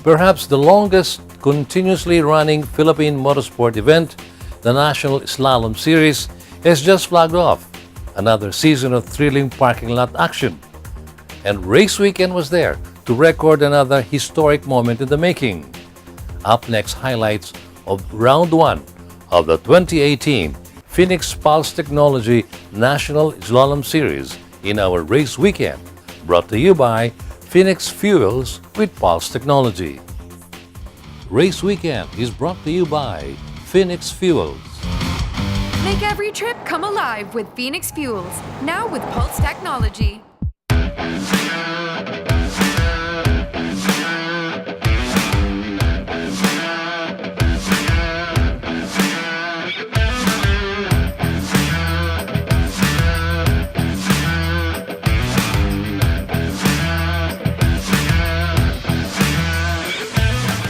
Perhaps the longest continuously running Philippine motorsport event, the National Slalom Series, has just flagged off another season of thrilling parking lot action. And race weekend was there to record another historic moment in the making. Up next, highlights of Round 1 of the 2018 Phoenix Pulse Technology National Slalom Series in our race weekend, brought to you by Phoenix Fuels with Pulse Technology. Race weekend is brought to you by Phoenix Fuels. Make every trip come alive with Phoenix Fuels, now with Pulse Technology.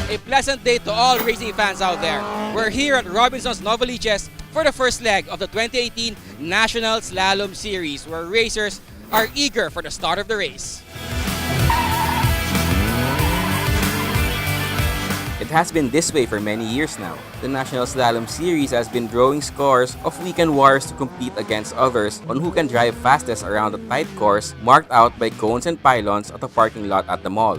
A pleasant day to all racing fans out there. We're here at Robinson's Novaliches for the first leg of the 2018 National Slalom Series, where racers are eager for the start of the race. It has been this way for many years now. The National Slalom Series has been drawing scores of weekend warriors to compete against others on who can drive fastest around a tight course marked out by cones and pylons at a parking lot at the mall.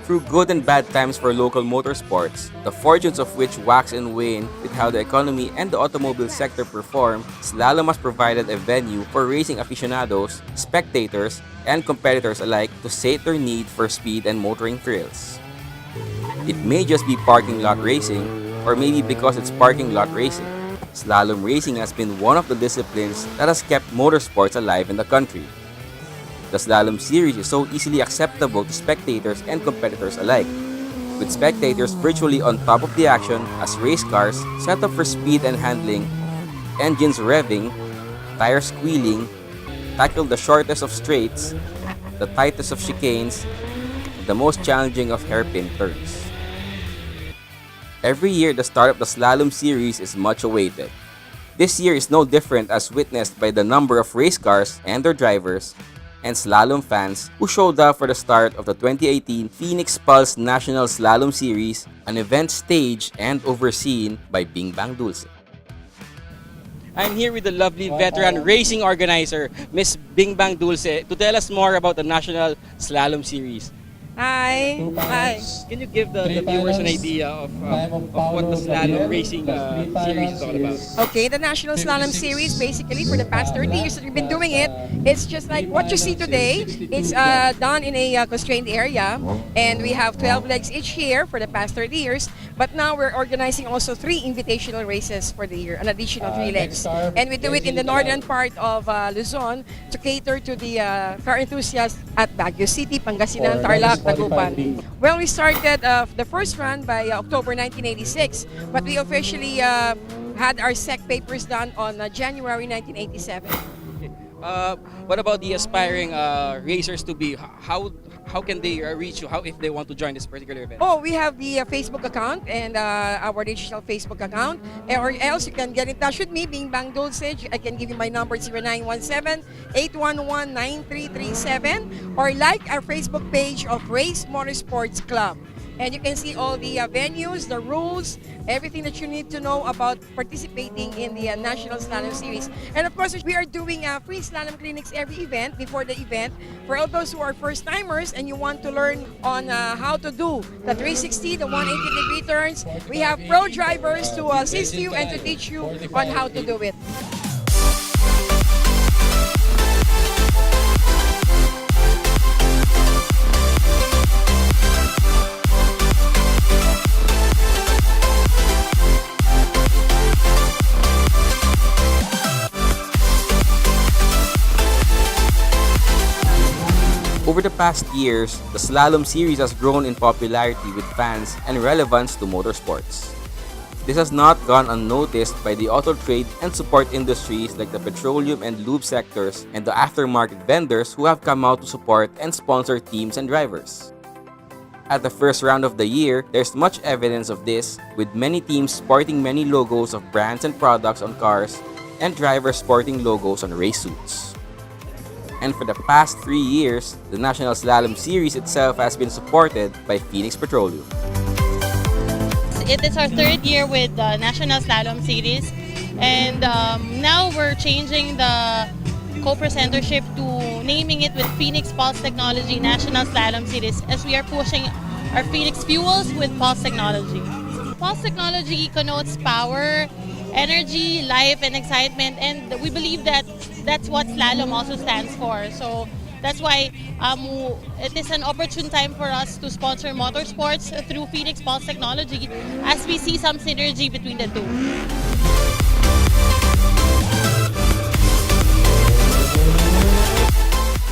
Through good and bad times for local motorsports, the fortunes of which wax and wane with how the economy and the automobile sector perform, Slalom has provided a venue for racing aficionados, spectators, and competitors alike to sate their need for speed and motoring thrills. It may just be parking lot racing, or maybe because it's parking lot racing, slalom racing has been one of the disciplines that has kept motorsports alive in the country. The Slalom Series is so easily acceptable to spectators and competitors alike, with spectators virtually on top of the action as race cars set up for speed and handling, engines revving, tires squealing, tackle the shortest of straights, the tightest of chicanes, and the most challenging of hairpin turns. Every year, the start of the Slalom Series is much awaited. This year is no different, as witnessed by the number of race cars and their drivers and slalom fans who showed up for the start of the 2018 Phoenix Pulse National Slalom Series, an event staged and overseen by Bing Bang Dulce. I'm here with the lovely veteran racing organizer, Miss Bing Bang Dulce, to tell us more about the National Slalom Series. Hi. Hi. Can you give the viewers an idea of what the slalom racing series is all about? Okay, the National Slalom Series, basically for the past 30 years that we've been doing it, it's just like what you see today. It's done in a constrained area, and we have 12 legs each year for the past 30 years. But now we're organizing also 3 invitational races for the year, an additional 3 legs. And we do it in the northern part of Luzon to cater to the car enthusiasts at Baguio City, Pangasinan, Tarlac, Tagupan. Well, we started the first run by October 1986, but we officially had our SEC papers done on January 1987. What about the aspiring racers to be? How can they reach you? How if they want to join this particular event? Oh, we have the Facebook account and our digital Facebook account. Or else you can get in touch with me, Bing Bang Dulce. I can give you my number, 0917-811-9337. Or like our Facebook page of Race Motorsports Club. And you can see all the venues, the rules, everything that you need to know about participating in the National Slalom Series. And of course, we are doing free slalom clinics every event, before the event. For all those who are first-timers and you want to learn on how to do the 360, the 180-degree turns, we have pro drivers to assist you and to teach you on how to do it. Over the past years, the Slalom Series has grown in popularity with fans and relevance to motorsports. This has not gone unnoticed by the auto trade and support industries like the petroleum and lube sectors and the aftermarket vendors who have come out to support and sponsor teams and drivers. At the first round of the year, there's much evidence of this, with many teams sporting many logos of brands and products on cars and drivers sporting logos on race suits. And for the past 3 years, the National Slalom Series itself has been supported by Phoenix Petroleum. It is our third year with the National Slalom Series, and now we're changing the co-presentership to naming it with Phoenix Pulse Technology National Slalom Series, as we are pushing our Phoenix Fuels with Pulse Technology. Pulse Technology connotes power, energy, life, and excitement, and we believe that that's what slalom also stands for. So that's why it is an opportune time for us to sponsor motorsports through Phoenix Pulse Technology, as we see some synergy between the two.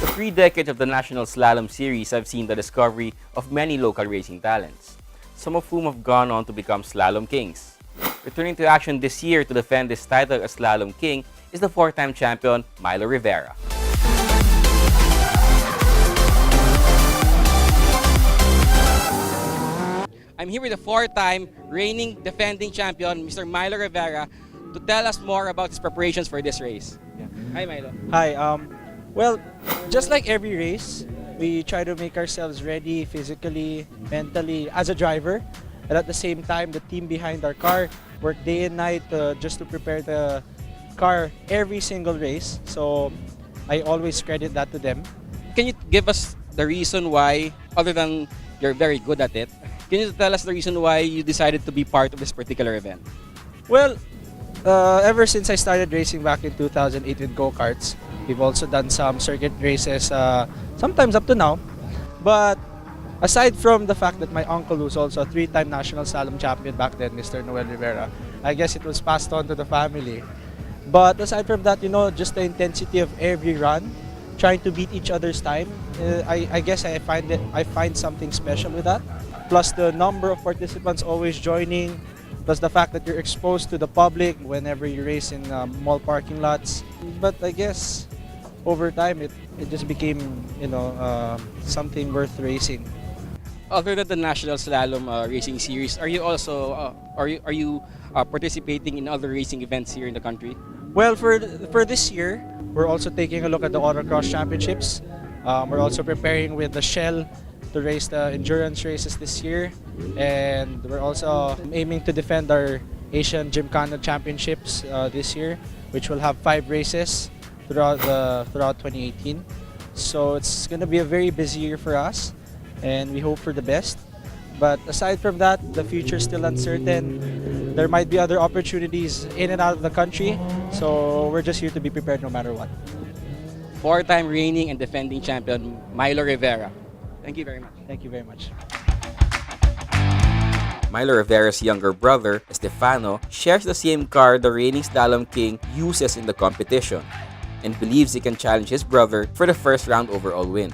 The 3 decades of the National Slalom Series have seen the discovery of many local racing talents, some of whom have gone on to become slalom kings. Returning to action this year to defend his title as Slalom King is the 4-time champion Milo Rivera. I'm here with the 4-time reigning defending champion, Mr. Milo Rivera, to tell us more about his preparations for this race. Yeah. Hi, Milo. Hi. Well, just like every race, we try to make ourselves ready physically, mentally, as a driver, and at the same time, the team behind our car work day and night just to prepare the car every single race. So I always credit that to them. Can you give us the reason why, other than you're very good at it, can you tell us the reason why you decided to be part of this particular event? Well, ever since I started racing back in 2008 with go-karts, we've also done some circuit races, sometimes up to now. But aside from the fact that my uncle was also a 3-time national slalom champion back then, Mr. Noel Rivera, I guess it was passed on to the family. But aside from that, just the intensity of every run, trying to beat each other's time, I guess I find something special with that. Plus the number of participants always joining, plus the fact that you're exposed to the public whenever you race in mall parking lots. But I guess over time it just became something worth racing. Other than the National Slalom Racing Series, are you also participating in other racing events here in the country? Well, for this year, we're also taking a look at the Autocross Championships. We're also preparing with the Shell to race the endurance races this year, and we're also aiming to defend our Asian Gymkhana Championships this year, which will have 5 races throughout 2018. So it's going to be a very busy year for us, and we hope for the best. But aside from that, the future is still uncertain. There might be other opportunities in and out of the country, so we're just here to be prepared no matter what. 4-time reigning and defending champion Milo Rivera. Thank you very much. Thank you very much. Milo Rivera's younger brother, Estefano, shares the same car the reigning slalom king uses in the competition and believes he can challenge his brother for the first round overall win.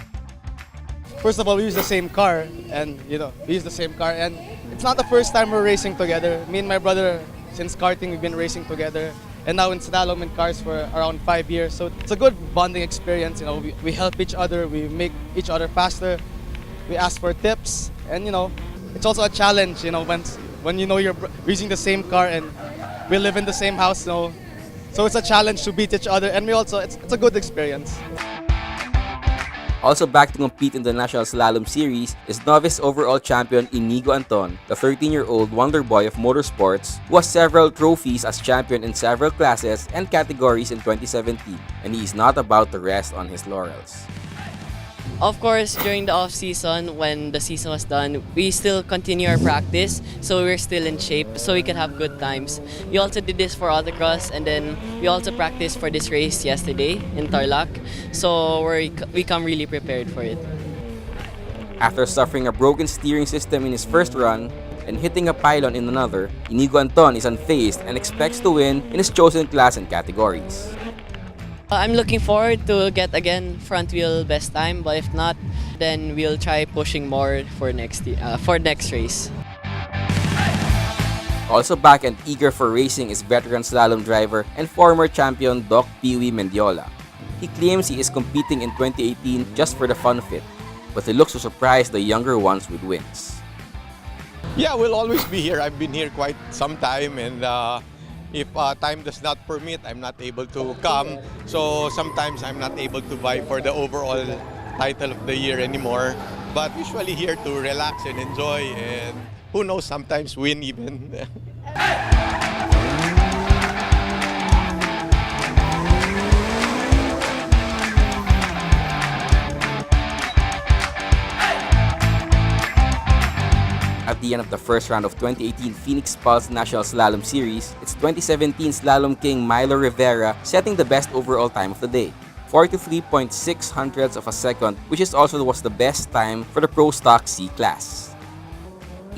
First of all, we use the same car, and it's not the first time we're racing together. Me and my brother, since karting, we've been racing together, and now in slalom and cars for around 5 years. So it's a good bonding experience. We help each other, we make each other faster, we ask for tips, and it's also a challenge. When you're using the same car and we live in the same house, so it's a challenge to beat each other, and it's a good experience. Also back to compete in the National Slalom Series is novice overall champion Inigo Anton, the 13-year-old wonder boy of motorsports who has several trophies as champion in several classes and categories in 2017, and he is not about to rest on his laurels. Of course, during the off-season, when the season was done, we still continue our practice, so we're still in shape, so we can have good times. We also did this for autocross, and then we also practiced for this race yesterday in Tarlac, so we come really prepared for it. After suffering a broken steering system in his first run and hitting a pylon in another, Inigo Anton is unfazed and expects to win in his chosen class and categories. I'm looking forward to get again front wheel best time, but if not, then we'll try pushing more for next race. Also back and eager for racing is veteran slalom driver and former champion Doc Pee-wee Mendiola. He claims he is competing in 2018 just for the fun of it, but he looks to surprise the younger ones with wins. Yeah, we'll always be here. I've been here quite some time, and If time does not permit, I'm not able to come. So sometimes I'm not able to vie for the overall title of the year anymore. But usually here to relax and enjoy, and who knows, sometimes win even. At the end of the first round of 2018 Phoenix Pulse National Slalom Series, it's 2017 Slalom King Milo Rivera setting the best overall time of the day. 43.6 hundredths of a second, which is also was the best time for the Pro Stock C class.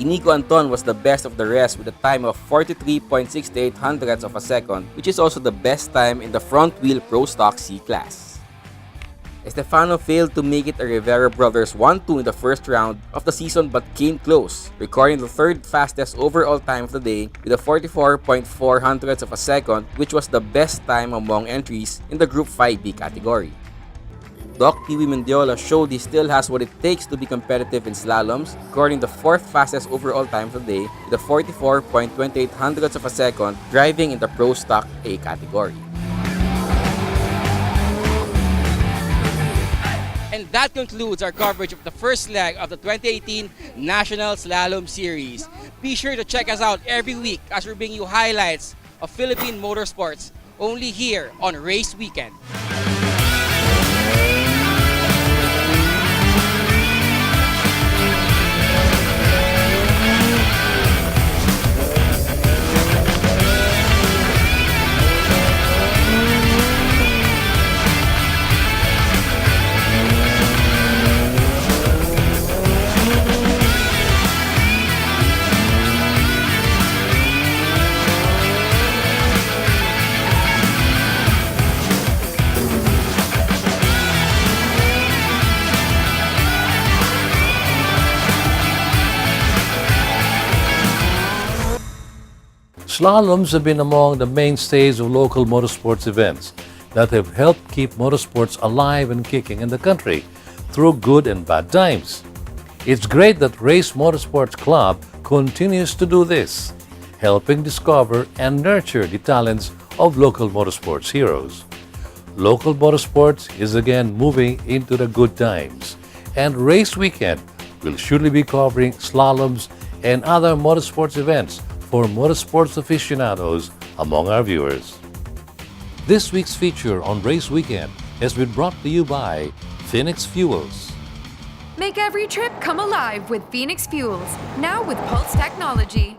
Inigo Anton was the best of the rest with a time of 43.68 hundredths of a second, which is also the best time in the front wheel Pro Stock C class. Estefano failed to make it a Rivera Brothers 1-2 in the first round of the season but came close, recording the third fastest overall time of the day with a 44.4 hundredths of a second, which was the best time among entries in the Group 5B category. Doc Pee Wee Mendiola showed he still has what it takes to be competitive in slaloms, recording the fourth fastest overall time of the day with a 44.28 hundredths of a second, driving in the Pro Stock A category. And that concludes our coverage of the first leg of the 2018 National Slalom Series. Be sure to check us out every week as we bring you highlights of Philippine motorsports only here on Race Weekend. Slaloms have been among the mainstays of local motorsports events that have helped keep motorsports alive and kicking in the country through good and bad times. It's great that Race Motorsports Club continues to do this, helping discover and nurture the talents of local motorsports heroes. Local motorsports is again moving into the good times, and Race Weekend will surely be covering slaloms and other motorsports events for motorsports aficionados among our viewers. This week's feature on Race Weekend has been brought to you by Phoenix Fuels. Make every trip come alive with Phoenix Fuels, now with Pulse technology.